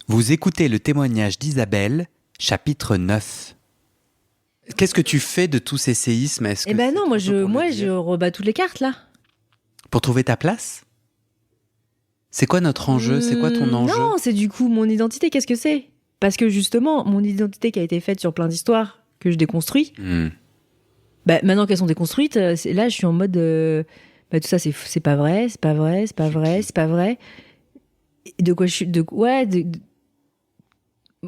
Vous écoutez le témoignage d'Isabelle, chapitre 9. Qu'est-ce que tu fais de tous ces séismes? Eh ben non, moi je rebats toutes les cartes là. Pour trouver ta place? C'est quoi notre enjeu? C'est quoi ton enjeu? Non, c'est du coup mon identité, qu'est-ce que c'est? Parce que justement, mon identité qui a été faite sur plein d'histoires que je déconstruis, maintenant qu'elles sont déconstruites, là je suis en mode tout ça c'est pas vrai, c'est pas vrai, c'est pas vrai, c'est pas vrai. De quoi je suis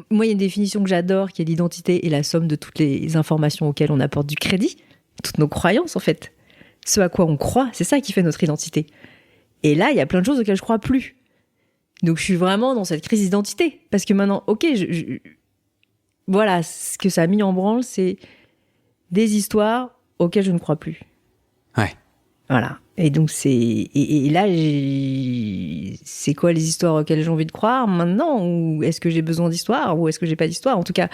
moi, il y a une définition que j'adore, qui est l'identité est la somme de toutes les informations auxquelles on apporte du crédit, toutes nos croyances en fait. Ce à quoi on croit, c'est ça qui fait notre identité. Et là, il y a plein de choses auxquelles je crois plus. Donc je suis vraiment dans cette crise d'identité. Parce que maintenant, ok, voilà, ce que ça a mis en branle, c'est des histoires auxquelles je ne crois plus. Ouais. Voilà. Et donc et là, c'est quoi les histoires auxquelles j'ai envie de croire maintenant? Ou est-ce que j'ai besoin d'histoire? Ou est-ce que j'ai pas d'histoire? En tout cas,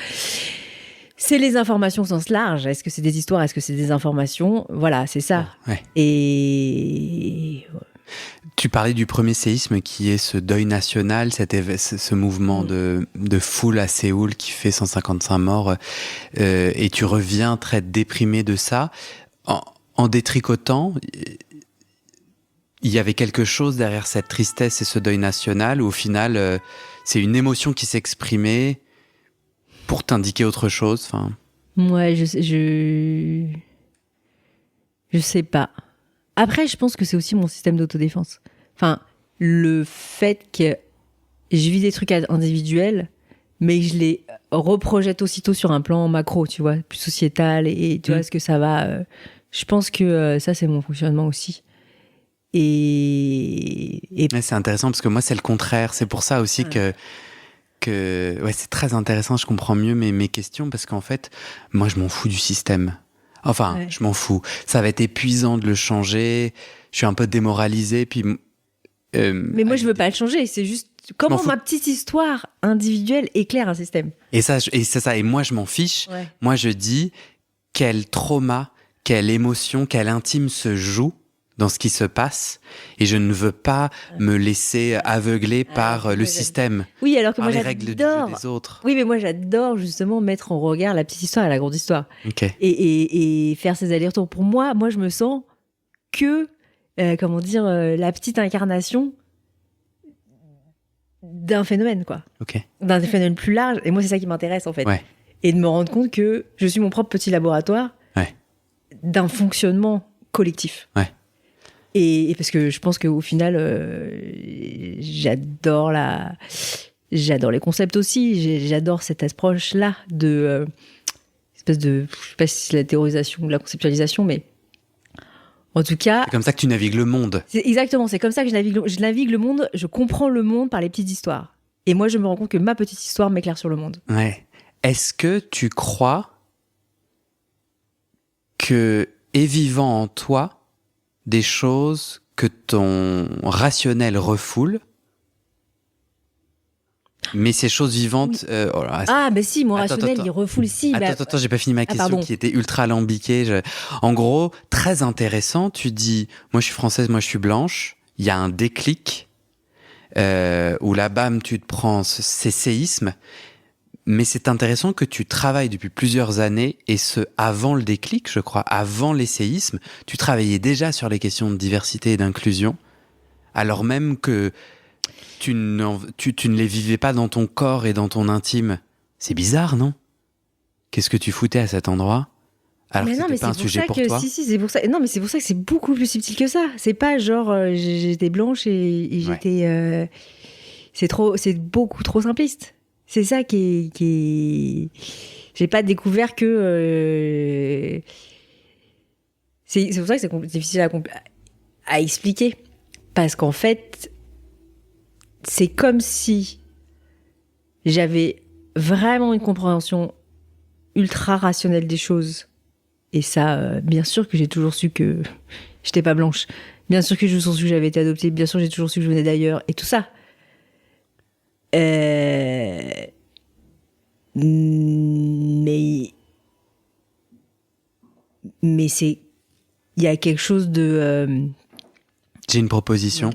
c'est les informations au sens large. Est-ce que c'est des histoires? Est-ce que c'est des informations? Voilà, c'est ça. Oh, ouais. Et tu parlais du premier séisme qui est ce deuil national, ce mouvement de foule à Séoul qui fait 155 morts, et tu reviens très déprimé de ça. En détricotant, il y avait quelque chose derrière cette tristesse et ce deuil national où au final, c'est une émotion qui s'exprimait pour t'indiquer autre chose. Enfin. Ouais, je sais pas. Après, je pense que c'est aussi mon système d'autodéfense. Enfin, le fait que je vis des trucs individuels, mais que je les reprojette aussitôt sur un plan macro, tu vois, plus sociétal, et tu vois, est-ce que ça va... je pense que ça, c'est mon fonctionnement aussi. Et... Ouais, c'est intéressant parce que moi, c'est le contraire. C'est pour ça aussi que ouais, c'est très intéressant. Je comprends mieux mes questions parce qu'en fait, moi, je m'en fous du système. Enfin, je m'en fous. Ça va être épuisant de le changer. Je suis un peu démoralisé. Puis, mais moi, je veux pas le changer. C'est juste comment ma petite histoire individuelle éclaire un système. Et c'est ça. Et moi, je m'en fiche. Ouais. Moi, je dis quel trauma, quelle émotion, quel intime se joue dans ce qui se passe, et je ne veux pas me laisser aveugler par le système. Oui, alors que moi, les règles du jeu des autres. Oui, mais moi, j'adore justement mettre en regard la petite histoire et la grande histoire. Okay. Et faire ces allers-retours. Pour moi, je me sens que, la petite incarnation d'un phénomène, quoi. Okay. D'un phénomène plus large. Et moi, c'est ça qui m'intéresse, en fait. Ouais. Et de me rendre compte que je suis mon propre petit laboratoire d'un fonctionnement collectif. Ouais. Et parce que je pense qu'au final, j'adore les concepts aussi. J'adore cette approche-là de espèce de, je sais pas si c'est la théorisation ou la conceptualisation, mais en tout cas, c'est comme ça que tu navigues le monde. Exactement, c'est comme ça que je navigue le monde. Je comprends le monde par les petites histoires. Et moi, je me rends compte que ma petite histoire m'éclaire sur le monde. Ouais. Est-ce que tu crois que est vivant en toi des choses que ton rationnel refoule, mais ces choses vivantes... Oui. Mais si, mon rationnel, il refoule, si. Attends, j'ai pas fini ma question qui était ultra alambiquée. En gros, très intéressant, tu dis, moi je suis française, moi je suis blanche, il y a un déclic, où là, bam, tu te prends ces séismes, mais c'est intéressant que tu travailles depuis plusieurs années, et avant le déclic, je crois, avant les séismes, tu travaillais déjà sur les questions de diversité et d'inclusion, alors même que tu ne les vivais pas dans ton corps et dans ton intime. C'est bizarre, non? Qu'est-ce que tu foutais à cet endroit? Alors que c'était pas un sujet pour toi? Si, c'est pour ça. Non, mais c'est pour ça que c'est beaucoup plus subtil que ça. C'est pas genre j'étais blanche et j'étais... c'est beaucoup trop simpliste. C'est ça qui est... J'ai pas découvert que... C'est pour ça que c'est difficile à expliquer. Parce qu'en fait, c'est comme si j'avais vraiment une compréhension ultra rationnelle des choses. Et ça, bien sûr que j'ai toujours su que j'étais pas blanche. Bien sûr que j'ai toujours su que j'avais été adoptée. Bien sûr que j'ai toujours su que je venais d'ailleurs. Et tout ça. Mais c'est... Il y a quelque chose de... J'ai une proposition.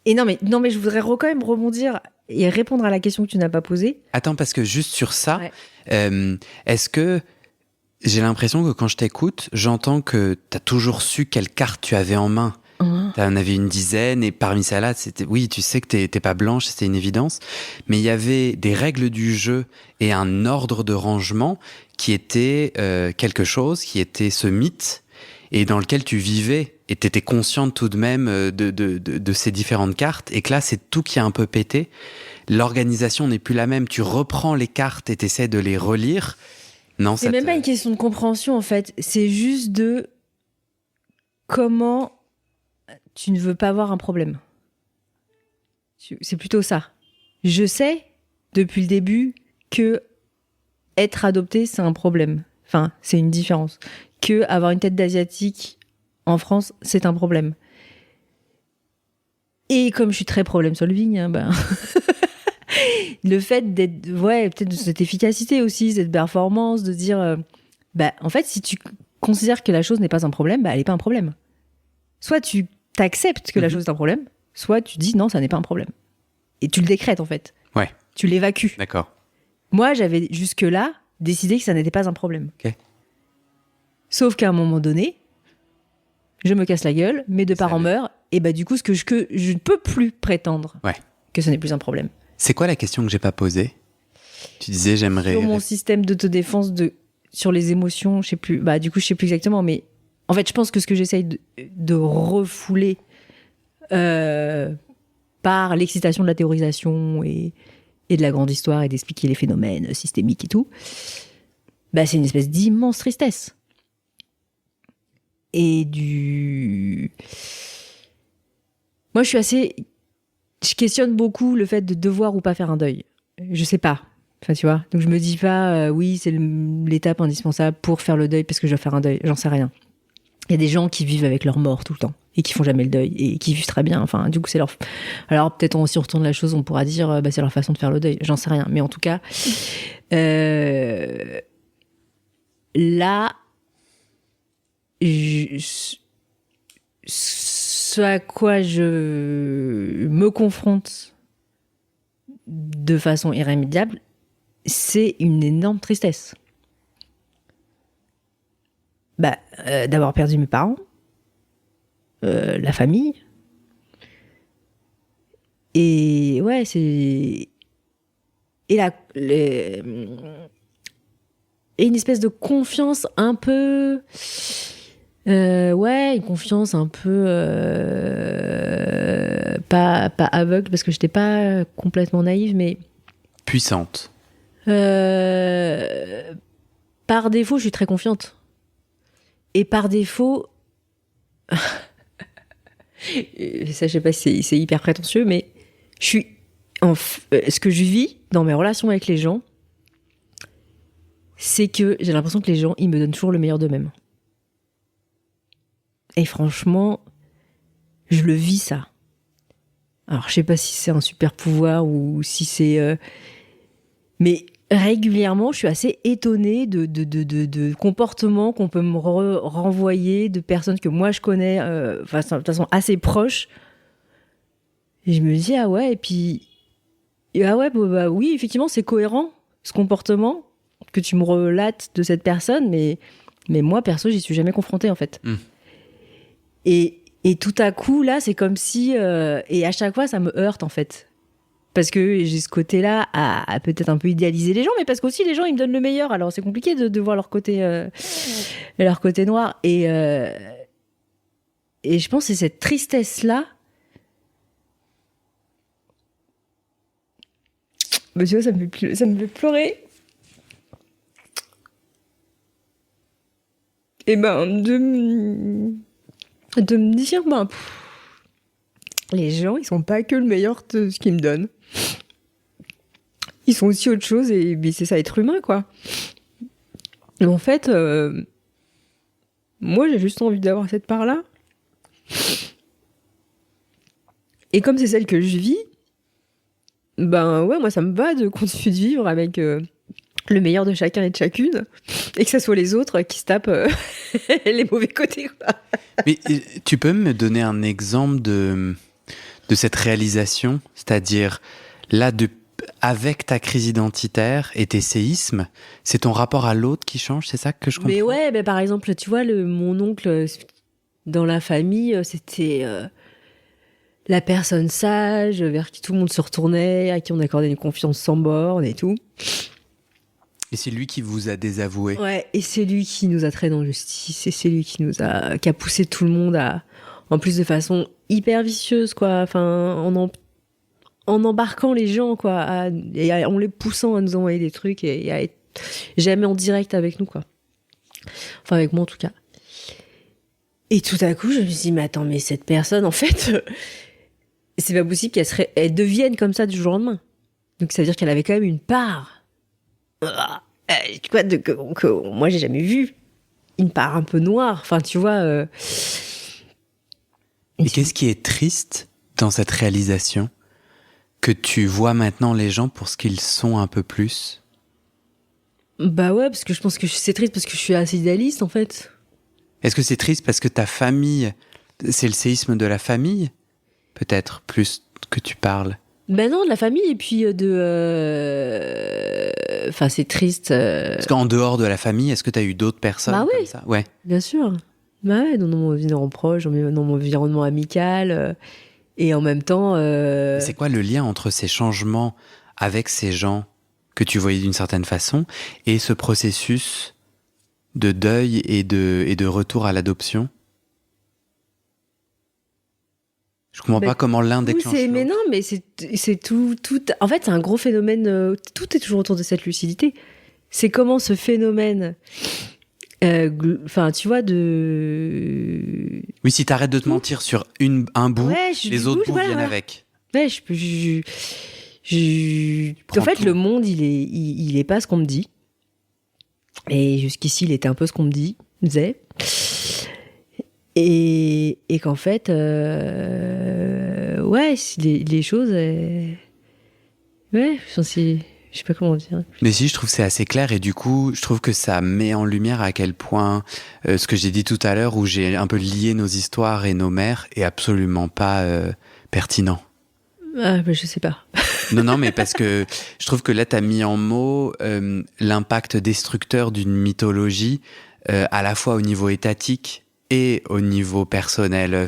Et non mais je voudrais quand même rebondir et répondre à la question que tu n'as pas posée. Attends, parce que juste sur ça, est-ce que j'ai l'impression que quand je t'écoute, j'entends que tu as toujours su quelle carte tu avais en main. Tu en avais une dizaine et parmi celles-là, oui, tu sais que t'es pas blanche, c'était une évidence. Mais il y avait des règles du jeu et un ordre de rangement qui était quelque chose, qui était ce mythe et dans lequel tu vivais et t'étais consciente tout de même de ces différentes cartes et que là, c'est tout qui a un peu pété. L'organisation n'est plus la même. Tu reprends les cartes et t'essaies de les relire. Non, c'est même pas une question de compréhension en fait. C'est juste de comment tu ne veux pas avoir un problème. C'est plutôt ça. Je sais depuis le début que être adopté, c'est un problème. Enfin, c'est une différence. Que avoir une tête d'asiatique en France, c'est un problème. Et comme je suis très problem solving, le fait d'être, peut-être de cette efficacité aussi, cette performance, de dire, en fait, si tu considères que la chose n'est pas un problème, elle n'est pas un problème. Soit tu t'acceptes que la chose est un problème, soit tu dis non, ça n'est pas un problème. Et tu le décrètes en fait. Ouais. Tu l'évacues. D'accord. Moi, j'avais jusque-là décidé que ça n'était pas un problème. Ok. Sauf qu'à un moment donné, je me casse la gueule, mes deux parents meurent, et du coup, que je ne peux plus prétendre que ce n'est plus un problème. C'est quoi la question que j'ai pas posée ? Tu disais j'aimerais... Sur mon système d'autodéfense sur les émotions, je sais plus. Du coup, je sais plus exactement, mais en fait, je pense que ce que j'essaye de refouler par l'excitation de la théorisation et de la grande histoire et d'expliquer les phénomènes systémiques et tout, c'est une espèce d'immense tristesse. Et moi, je questionne beaucoup le fait de devoir ou pas faire un deuil. Je sais pas. Enfin, tu vois. Donc, je me dis pas, oui, c'est l'étape indispensable pour faire le deuil parce que je dois faire un deuil. J'en sais rien. Il y a des gens qui vivent avec leur mort tout le temps et qui font jamais le deuil et qui vivent très bien. Enfin, du coup, c'est leur... Alors, peut-être si on retourne la chose, on pourra dire, c'est leur façon de faire le deuil. J'en sais rien. Mais en tout cas, là, ce à quoi je me confronte de façon irrémédiable, c'est une énorme tristesse. D'avoir perdu mes parents, la famille, et c'est... Et et une espèce de confiance un peu... une confiance un peu... pas aveugle, parce que j'étais pas complètement naïve, mais... Puissante. Par défaut, je suis très confiante. Et par défaut... ça, je sais pas si c'est hyper prétentieux, mais je suis... ce que je vis dans mes relations avec les gens, c'est que j'ai l'impression que les gens, ils me donnent toujours le meilleur d'eux-mêmes. Et franchement, je le vis, ça. Alors, je sais pas si c'est un super pouvoir ou si c'est... Mais régulièrement, je suis assez étonnée de comportements qu'on peut me renvoyer, de personnes que moi je connais, de façon assez proche. Et je me dis, ah ouais, et puis... oui, effectivement, c'est cohérent, ce comportement que tu me relates de cette personne, mais moi, perso, j'y suis jamais confrontée, en fait. Et tout à coup, là, c'est comme si... et à chaque fois, ça me heurte, en fait. Parce que j'ai ce côté-là à peut-être un peu idéaliser les gens, mais parce qu'aussi, les gens, ils me donnent le meilleur. Alors, c'est compliqué de voir leur côté noir. Et je pense que c'est cette tristesse-là... tu vois, ça me fait pleurer. Et de me dire, les gens, ils sont pas que le meilleur de ce qu'ils me donnent. Ils sont aussi autre chose, et c'est ça, être humain, quoi. Et en fait, moi, j'ai juste envie d'avoir cette part-là. Et comme c'est celle que je vis, moi, ça me va de continuer de vivre avec le meilleur de chacun et de chacune, et que ça soit les autres qui se tapent les mauvais côtés, quoi. Mais tu peux me donner un exemple de cette réalisation, c'est-à-dire là, avec ta crise identitaire et tes séismes, c'est ton rapport à l'autre qui change, c'est ça que je comprends? Mais ouais, mais par exemple, tu vois, mon oncle, dans la famille, c'était la personne sage, vers qui tout le monde se retournait, à qui on accordait une confiance sans borne et tout. Et c'est lui qui vous a désavoué. Ouais, et c'est lui qui nous a traînés en justice, et c'est lui qui a poussé tout le monde en plus de façon hyper vicieuse, quoi. Enfin, en embarquant les gens, quoi, en les poussant à nous envoyer des trucs et à être jamais en direct avec nous, quoi. Enfin, avec moi, en tout cas. Et tout à coup, je me suis dit, mais attends, mais cette personne, en fait, c'est pas possible qu'elle devienne comme ça du jour au lendemain. Donc, ça veut dire qu'elle avait quand même une part. Quoi, que moi, j'ai jamais vu. Une part un peu noire. Enfin, tu vois. Et qu'est-ce qui est triste dans cette réalisation? Que tu vois maintenant les gens pour ce qu'ils sont un peu plus? Bah ouais, parce que je pense que c'est triste parce que je suis assez idéaliste, en fait. Est-ce que c'est triste parce que ta famille, c'est le séisme de la famille? Peut-être plus que tu parles. Ben non, de la famille, et puis Enfin, c'est triste. Parce qu'en dehors de la famille, est-ce que tu as eu d'autres personnes comme ça? Ouais. Bien sûr. Bah ouais, dans mon environnement proche, dans mon environnement amical. Et en même temps... C'est quoi le lien entre ces changements avec ces gens que tu voyais d'une certaine façon et ce processus de deuil et de retour à l'adoption? Je comprends pas comment l'un déclenche l'autre. Mais non, mais c'est tout... En fait, c'est un gros phénomène... tout est toujours autour de cette lucidité. C'est comment ce phénomène... Enfin, tu vois, Oui, si t'arrêtes de te mentir sur un bout, les autres bouts viennent avec. Ouais, en fait, le monde, il est pas ce qu'on me dit. Et jusqu'ici, il était un peu ce qu'on me disait. Et qu'en fait, ouais, les choses... ouais, je sais pas comment dire. Mais si, je trouve que c'est assez clair et du coup, je trouve que ça met en lumière à quel point ce que j'ai dit tout à l'heure où j'ai un peu lié nos histoires et nos mères est absolument pas pertinent. Ah, bah, je sais pas. Non, mais parce que je trouve que là, t'as mis en mots l'impact destructeur d'une mythologie à la fois au niveau étatique et au niveau personnel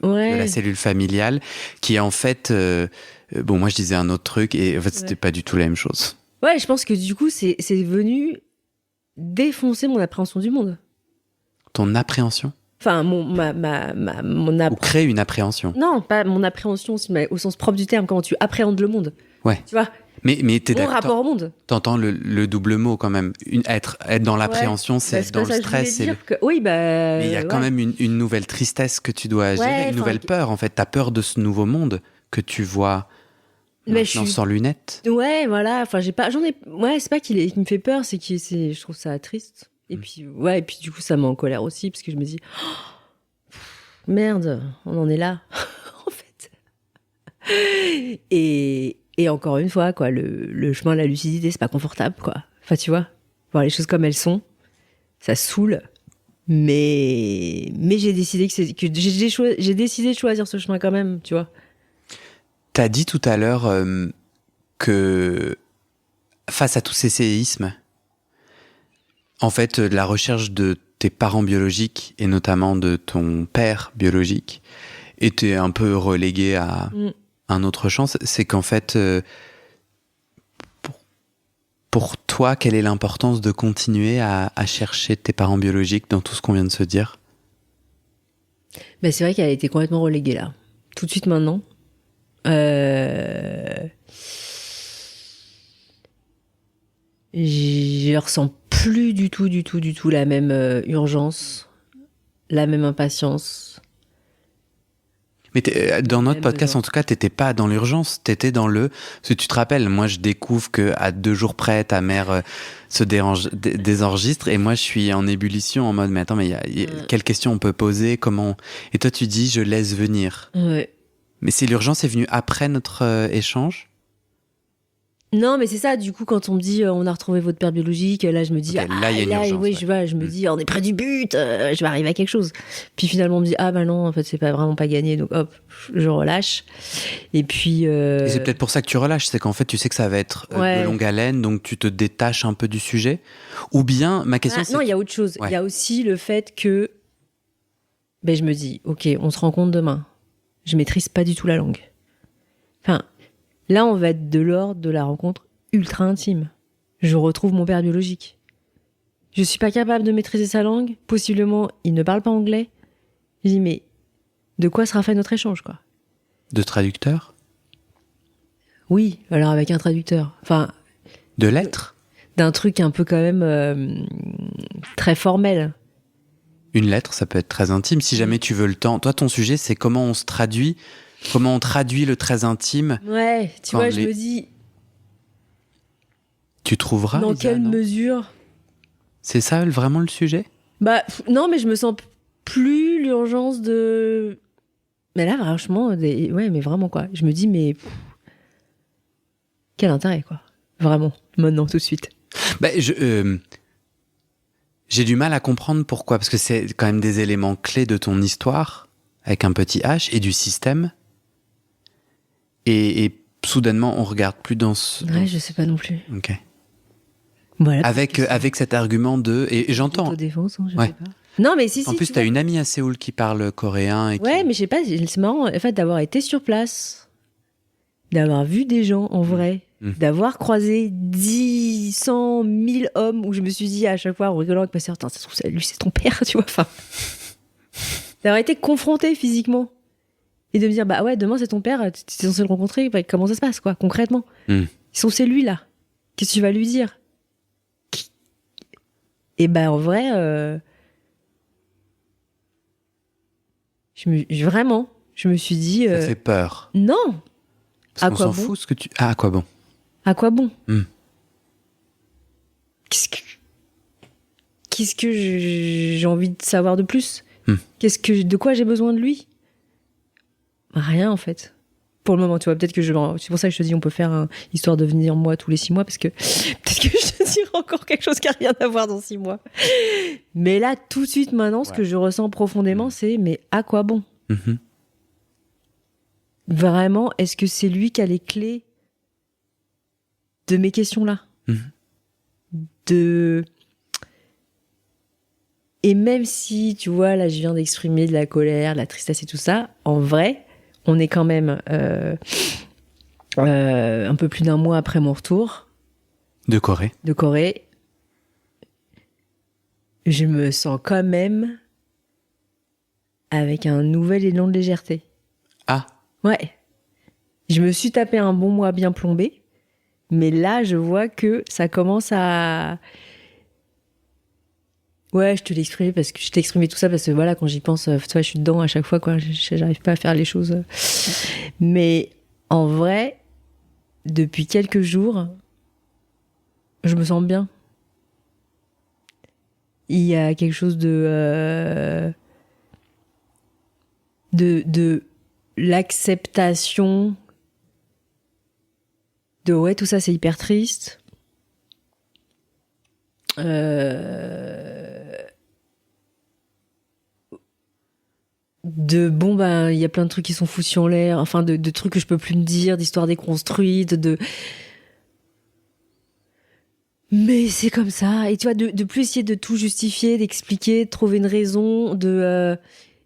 de la cellule familiale qui est en fait... bon, moi, je disais un autre truc et en fait, c'était pas du tout la même chose. Ouais, je pense que du coup, c'est venu défoncer mon appréhension du monde. Ton appréhension? Enfin, Ou créer une appréhension? Non, pas mon appréhension, mais au sens propre du terme, comment tu appréhendes le monde. Ouais. Tu vois? Mais t'es d'accord. Mon rapport au monde. T'entends le double mot quand même. Être dans l'appréhension, c'est dans le stress. Oui, bah. Mais il y a quand même une nouvelle tristesse que tu dois gérer, une nouvelle peur en fait. T'as peur de ce nouveau monde que tu vois. Mais sans lunettes. Ouais, voilà. Enfin, ouais, c'est pas qu'il me fait peur, c'est je trouve ça triste. Et puis, ouais, et puis du coup, ça met en colère aussi, parce que je me dis, merde, on en est là, en fait. Et encore une fois, quoi, le chemin de la lucidité, c'est pas confortable, quoi. Enfin, tu vois, voir les choses comme elles sont, ça saoule. Mais j'ai décidé j'ai décidé de choisir ce chemin quand même, tu vois. T'as dit tout à l'heure que face à tous ces séismes, en fait, la recherche de tes parents biologiques et notamment de ton père biologique était un peu reléguée à un autre champ. C'est qu'en fait, pour toi, quelle est l'importance de continuer à chercher tes parents biologiques dans tout ce qu'on vient de se dire? Ben, c'est vrai qu'elle a été complètement reléguée là. Tout de suite maintenant. Je ressens plus du tout la même urgence, la même impatience. Mais dans notre podcast, en tout cas, t'étais pas dans l'urgence, t'étais dans le... Parce que tu te rappelles, moi, je découvre qu'à 2 jours près, ta mère se désenregistre, et moi, je suis en ébullition, en mode, mais attends, mais quelles questions on peut poser, comment... Et toi, tu dis, je laisse venir. Ouais. Mais l'urgence est venue après notre échange? Non, mais c'est ça, du coup, quand on me dit on a retrouvé votre père biologique, là je me dis, okay, là il y a une urgence. Oui, je me dis, on est près du but, je vais arriver à quelque chose. Puis finalement, on me dit, ah bah non, en fait, c'est pas vraiment pas gagné, donc hop, je relâche. Et puis. Et c'est peut-être pour ça que tu relâches, c'est qu'en fait, tu sais que ça va être de longue haleine, donc tu te détaches un peu du sujet. Ou bien, ma question c'est. Non, il y a autre chose. Il y a aussi le fait que. Ben, je me dis, ok, on se rencontre demain. Je maîtrise pas du tout la langue. Enfin. Là, on va être de l'ordre de la rencontre ultra intime. Je retrouve mon père biologique. Je suis pas capable de maîtriser sa langue. Possiblement, il ne parle pas anglais. Je dis, mais de quoi sera fait notre échange, quoi ? De traducteur ? Oui, alors avec un traducteur. Enfin. De lettres ? D'un truc un peu quand même très formel. Une lettre, ça peut être très intime. Si jamais tu veux le temps. Toi, ton sujet, c'est comment on se traduit. Comment on traduit le très intime. Ouais, tu vois, je me dis... Tu trouveras, dans Lisa, quelle non mesure? C'est ça, vraiment, le sujet? Bah, non, mais je me sens plus l'urgence de... Mais là, franchement, ouais, mais vraiment, quoi. Je me dis, mais... Quel intérêt, quoi. Vraiment, maintenant, tout de suite. Bah, j'ai du mal à comprendre pourquoi. Parce que c'est quand même des éléments clés de ton histoire, avec un petit H, et du système. Et soudainement, on regarde plus dans ce... Ouais, je sais pas non plus. Ok. Voilà. Avec cet argument de... Et j'entends... Autodéfense, hein, je sais pas. Non, mais si, en plus, t'as une amie à Séoul qui parle coréen. Et ouais, mais je sais pas, c'est marrant, en fait, d'avoir été sur place, d'avoir vu des gens en vrai, d'avoir croisé 10, 100, 1000 hommes où je me suis dit à chaque fois en rigolant avec ma sœur, ça se trouve, lui, c'est ton père, tu vois, enfin. D'avoir été confronté physiquement. Et de me dire, bah ouais, demain c'est ton père, tu es censé le rencontrer, bah, comment ça se passe, quoi, concrètement? C'est lui, là. Qu'est-ce que tu vas lui dire? Et bah, en vrai, vraiment, je me suis dit... Ça fait peur. Non! Parce qu'on s'en fout ce que tu... Ah, à quoi bon? À quoi bon? Qu'est-ce que j'ai envie de savoir de plus? De quoi j'ai besoin de lui? Rien, en fait. Pour le moment, tu vois, peut-être que c'est pour ça que je te dis, on peut faire une histoire de venir moi tous les 6 mois, parce que peut-être que je te dirai encore quelque chose qui n'a rien à voir dans 6 mois. Mais là, tout de suite, maintenant, ce que je ressens profondément, c'est, mais à quoi bon? Vraiment, est-ce que c'est lui qui a les clés de mes questions-là? Et même si, tu vois, là, je viens d'exprimer de la colère, de la tristesse et tout ça, en vrai, on est quand même un peu plus d'un mois après mon retour. De Corée. Je me sens quand même avec un nouvel élan de légèreté. Ah. Ouais. Je me suis tapé un bon mois bien plombé, mais là, je vois que ça commence à... Ouais, je t'ai exprimé tout ça parce que voilà, quand j'y pense, toi, je suis dedans à chaque fois, quoi. J'arrive pas à faire les choses. Mais en vrai, depuis quelques jours, je me sens bien. Il y a quelque chose de l'acceptation de ouais, tout ça c'est hyper triste. De bon ben il y a plein de trucs qui sont foutus en l'air, enfin de trucs que je peux plus me dire, d'histoires déconstruites, mais c'est comme ça. Et tu vois, de plus essayer de tout justifier, d'expliquer, de trouver une raison,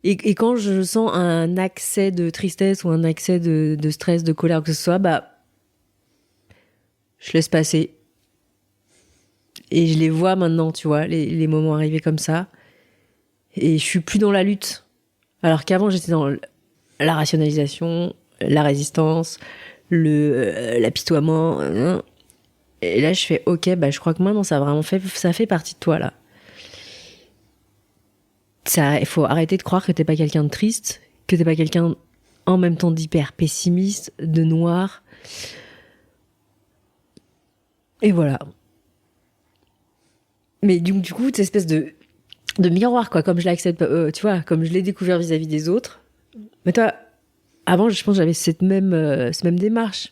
et quand je sens un accès de tristesse ou un accès de stress, de colère, que ce soit, bah je laisse passer. Et je les vois maintenant, tu vois, les moments arrivés comme ça. Et je suis plus dans la lutte. Alors qu'avant, j'étais dans la rationalisation, la résistance, l'apitoiement. Et là, je fais, ok, bah, je crois que maintenant, ça fait partie de toi, là. Il faut arrêter de croire que t'es pas quelqu'un de triste, que t'es pas quelqu'un en même temps d'hyper pessimiste, de noir. Et voilà. Mais du coup, cette espèce de miroir, quoi, comme je l'accepte, tu vois, comme je l'ai découvert vis-à-vis des autres. Mais toi, avant, je pense que j'avais cette même démarche.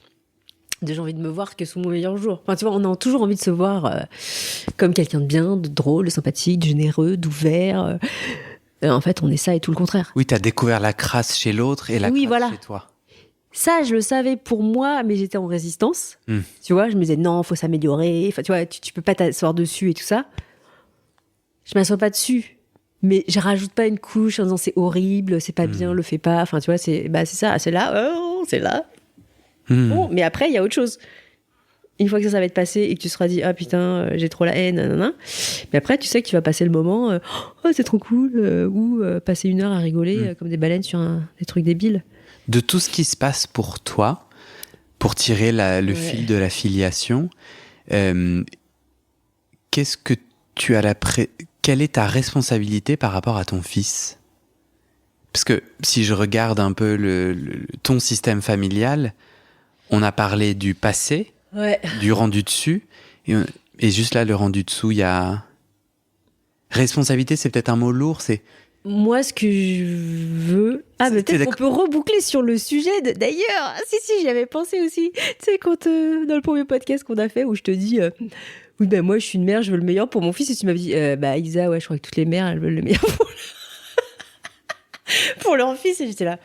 j'ai envie de me voir que sous mon meilleur jour. Enfin, tu vois, on a toujours envie de se voir comme quelqu'un de bien, de drôle, de sympathique, de généreux, d'ouvert. En fait, on est ça et tout le contraire. Oui, t'as découvert la crasse chez l'autre et la crasse chez toi. Ça, je le savais pour moi, mais j'étais en résistance. Tu vois, je me disais, non, faut s'améliorer. Enfin, tu vois, tu peux pas t'asseoir dessus et tout ça. Je m'assois pas dessus. Mais je rajoute pas une couche en disant, c'est horrible, c'est pas bien, le fais pas. Enfin, tu vois, c'est ça, c'est là, c'est là. Bon, mais après, il y a autre chose. Une fois que ça va être passé et que tu seras dit, ah putain, j'ai trop la haine, nanana. Mais après, tu sais que tu vas passer le moment, oh, c'est trop cool, ou passer 1 heure à rigoler comme des baleines sur des trucs débiles. De tout ce qui se passe pour toi, pour tirer le fil de la filiation, qu'est-ce que tu as quelle est ta responsabilité par rapport à ton fils ? Parce que si je regarde un peu ton système familial, on a parlé du passé, du rendu dessus, et juste là, le rendu dessous, il y a... Responsabilité, c'est peut-être un mot lourd, c'est... Moi, ce que je veux... Ah, mais peut-être qu'on peut reboucler sur le sujet d'ailleurs. Si, j'y avais pensé aussi. Tu sais, quand dans le premier podcast qu'on a fait, où je te dis... oui, ben moi, je suis une mère, je veux le meilleur pour mon fils. Et tu m'as dit, Isa, ouais, je crois que toutes les mères, elles veulent le meilleur pour leur fils. Et j'étais là...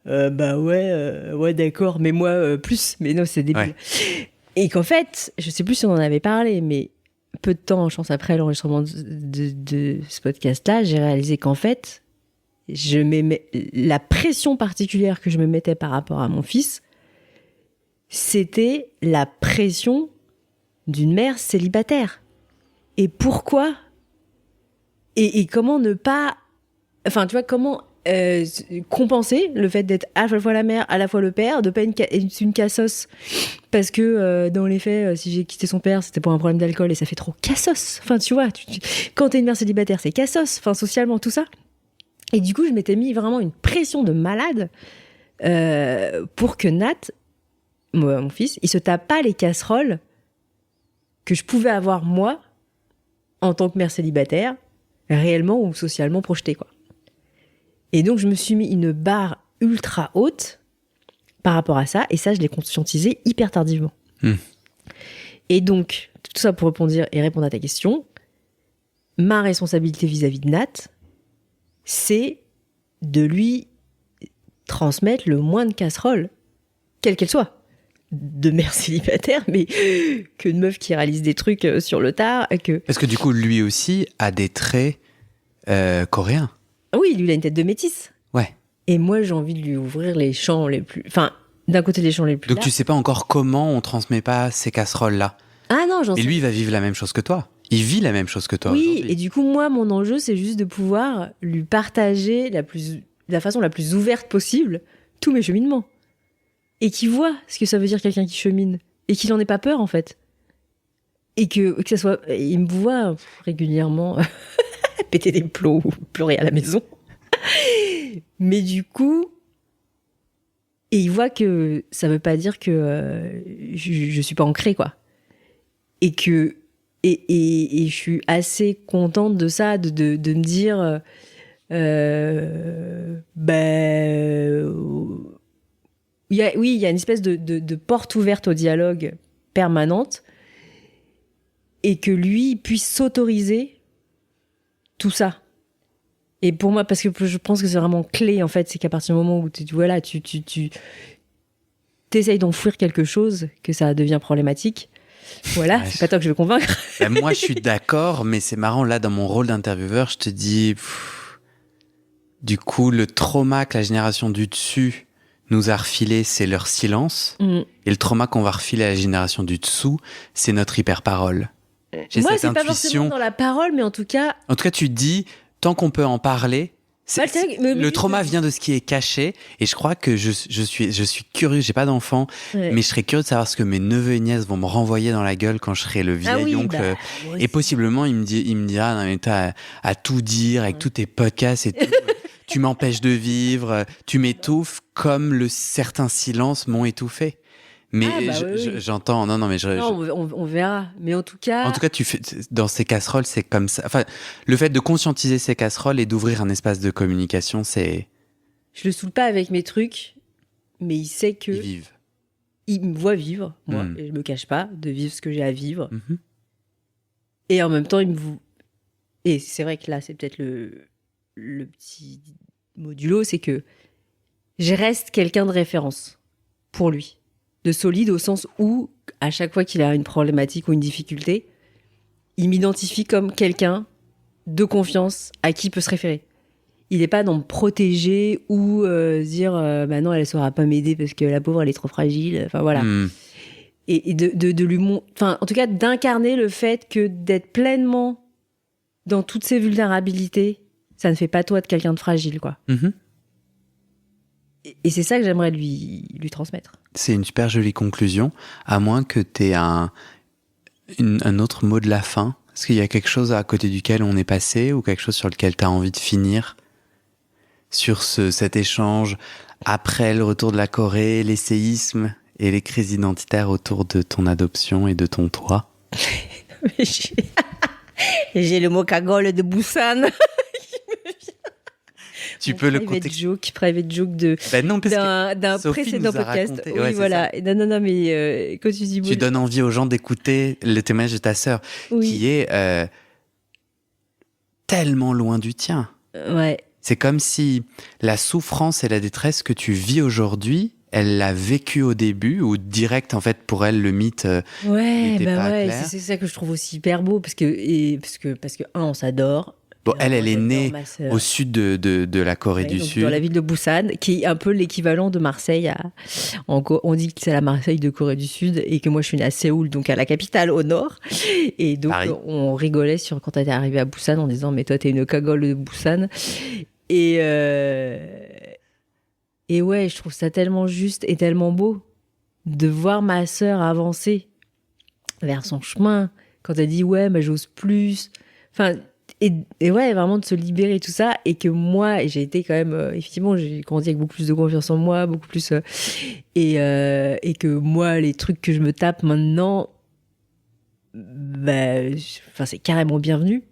ouais, d'accord, mais moi, plus. Mais non, c'est débile. Ouais. Et qu'en fait, je sais plus si on en avait parlé, mais peu de temps, je pense, après l'enregistrement de ce podcast-là, j'ai réalisé qu'en fait, la pression particulière que je me mettais par rapport à mon fils, c'était la pression d'une mère célibataire. Et pourquoi ? Et comment ne pas... Enfin, tu vois, comment... compenser le fait d'être à la fois la mère, à la fois le père, de pas être une cassos, parce que dans les faits, si j'ai quitté son père, c'était pour un problème d'alcool et ça fait trop cassos. Enfin, tu vois, quand t'es une mère célibataire, c'est cassos, enfin, socialement, tout ça. Et du coup, je m'étais mis vraiment une pression de malade pour que Nat, mon fils, il se tape pas les casseroles que je pouvais avoir, moi, en tant que mère célibataire, réellement ou socialement projetée, quoi. Et donc, je me suis mis une barre ultra haute par rapport à ça. Et ça, je l'ai conscientisé hyper tardivement. Et donc, tout ça pour répondre à ta question, ma responsabilité vis-à-vis de Nat, c'est de lui transmettre le moins de casseroles, quelle qu'elle soit. De mère célibataire, mais qu'une meuf qui réalise des trucs sur le tard. Parce que du coup, lui aussi a des traits coréens. Oui, lui, il a une tête de métisse. Ouais. Et moi, j'ai envie de lui ouvrir les champs les plus... Enfin, d'un côté, les champs les plus... Donc, tu sais pas encore comment on transmet pas ces casseroles-là. Ah non, j'en sais. Et lui, il va vivre la même chose que toi. Il vit la même chose que toi. Oui, et du coup, moi, mon enjeu, c'est juste de pouvoir lui partager la façon la plus ouverte possible tous mes cheminements. Et qu'il voit ce que ça veut dire quelqu'un qui chemine. Et qu'il en ait pas peur, en fait. Et que ça soit... Il me voit régulièrement... péter des plots ou pleurer à la maison. Mais du coup, et il voit que ça veut pas dire que je suis pas ancrée, quoi. Et que et je suis assez contente de ça, de me dire il y a une espèce de porte ouverte au dialogue permanente et que lui puisse s'autoriser tout ça. Et pour moi, parce que je pense que c'est vraiment clé, en fait, c'est qu'à partir du moment où tu t'essayes d'enfouir quelque chose, que ça devient problématique. Voilà, c'est pas toi que je veux convaincre. Moi, je suis d'accord, mais c'est marrant, là, dans mon rôle d'intervieweur, je te dis... du coup, le trauma que la génération du dessus nous a refilé, c'est leur silence. Et le trauma qu'on va refiler à la génération du dessous, c'est notre hyper-parole. Moi, c'est pas forcément dans la parole, mais en tout cas... En tout cas, tu dis, tant qu'on peut en parler, le trauma vient de ce qui est caché. Et je crois que je suis curieux, j'ai pas d'enfant, mais je serais curieux de savoir ce que mes neveux et nièces vont me renvoyer dans la gueule quand je serai le vieil oncle. Et possiblement, il me dira, non, mais t'as à tout dire avec tous tes podcasts et tout. Tu m'empêches de vivre, tu m'étouffes comme certains silences m'ont étouffé. Mais j'entends, non, mais on verra. Mais en tout cas, tu fais dans ces casseroles, c'est comme ça. Enfin, le fait de conscientiser ces casseroles et d'ouvrir un espace de communication, c'est. Je le saoule pas avec mes trucs, mais il sait que. Ils vivent. il me voit vivre, moi, et je me cache pas de vivre ce que j'ai à vivre. Mhm. Et en même temps, et c'est vrai que là, c'est peut-être le petit modulo, c'est que je reste quelqu'un de référence pour lui. De solide au sens où, à chaque fois qu'il a une problématique ou une difficulté, il m'identifie comme quelqu'un de confiance à qui il peut se référer. Il n'est pas dans me protéger ou dire bah non, elle ne saura pas m'aider parce que la pauvre, elle est trop fragile. Enfin, voilà. Et de lui enfin, en tout cas, d'incarner le fait que d'être pleinement dans toutes ses vulnérabilités, ça ne fait pas toi de quelqu'un de fragile, quoi. Mm-hmm. Et c'est ça que j'aimerais lui transmettre. C'est une super jolie conclusion, à moins que tu aies un autre mot de la fin. Est-ce qu'il y a quelque chose à côté duquel on est passé ou quelque chose sur lequel tu as envie de finir sur cet échange après le retour de la Corée, les séismes et les crises identitaires autour de ton adoption et de ton toit? J'ai le mot cagole de Busan. Tu peux le compter. Private joke d'un précédent podcast. Oui, ouais, voilà. Non, mais quand tu dis... Tu donnes envie aux gens d'écouter le témoignage de ta sœur, qui est tellement loin du tien. Ouais. C'est comme si la souffrance et la détresse que tu vis aujourd'hui, elle l'a vécue au début, ou direct, en fait, pour elle, le mythe n'était pas clair. C'est ça que je trouve aussi hyper beau, parce que on s'adore. Bon, elle est née au sud de la Corée du Sud. Dans la ville de Busan, qui est un peu l'équivalent de Marseille. On dit que c'est la Marseille de Corée du Sud et que moi, je suis née à Séoul, donc à la capitale, au nord. Et donc, Paris. On rigolait quand elle était arrivée à Busan en disant « Mais toi, t'es une cagole de Busan ». Et ouais, je trouve ça tellement juste et tellement beau de voir ma sœur avancer vers son chemin. Quand elle dit « Ouais, mais j'ose plus ». Enfin... Et ouais, vraiment de se libérer et tout ça, et que moi, j'ai été quand même, effectivement, j'ai grandi avec beaucoup plus de confiance en moi, beaucoup plus, et que moi, les trucs que je me tape maintenant, c'est carrément bienvenu.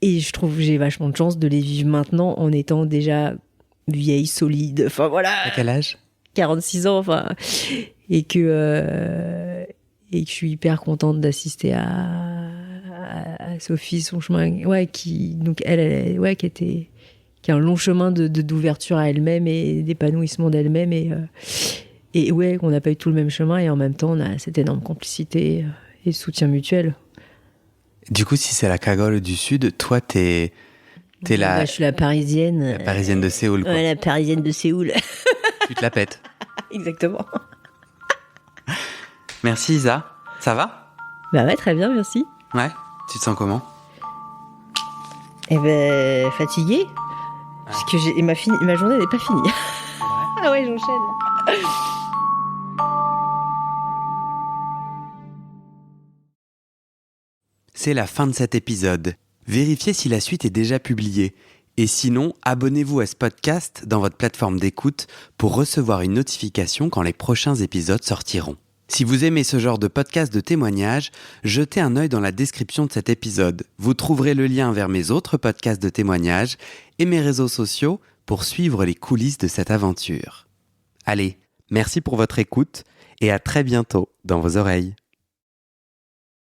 Et je trouve que j'ai vachement de chance de les vivre maintenant en étant déjà vieille, solide, enfin voilà. À quel âge ? 46 ans, enfin, et que je suis hyper contente d'assister à Sophie, son chemin, qui a un long chemin d'ouverture à elle-même et d'épanouissement d'elle-même, et ouais, qu'on n'a pas eu tout le même chemin, et en même temps, on a cette énorme complicité et soutien mutuel. Du coup, si c'est la cagole du Sud, toi, t'es la... Je suis la parisienne. La parisienne de Séoul, quoi. Ouais, la parisienne de Séoul. Tu te la pètes. Exactement. Merci, Isa. Ça va ? Bah ouais, très bien, merci. Ouais. Tu te sens comment ? Fatiguée. Parce que ma journée n'est pas finie. Ah ouais, j'enchaîne. C'est la fin de cet épisode. Vérifiez si la suite est déjà publiée. Et sinon, abonnez-vous à ce podcast dans votre plateforme d'écoute pour recevoir une notification quand les prochains épisodes sortiront. Si vous aimez ce genre de podcast de témoignages, jetez un œil dans la description de cet épisode. Vous trouverez le lien vers mes autres podcasts de témoignages et mes réseaux sociaux pour suivre les coulisses de cette aventure. Allez, merci pour votre écoute et à très bientôt dans vos oreilles.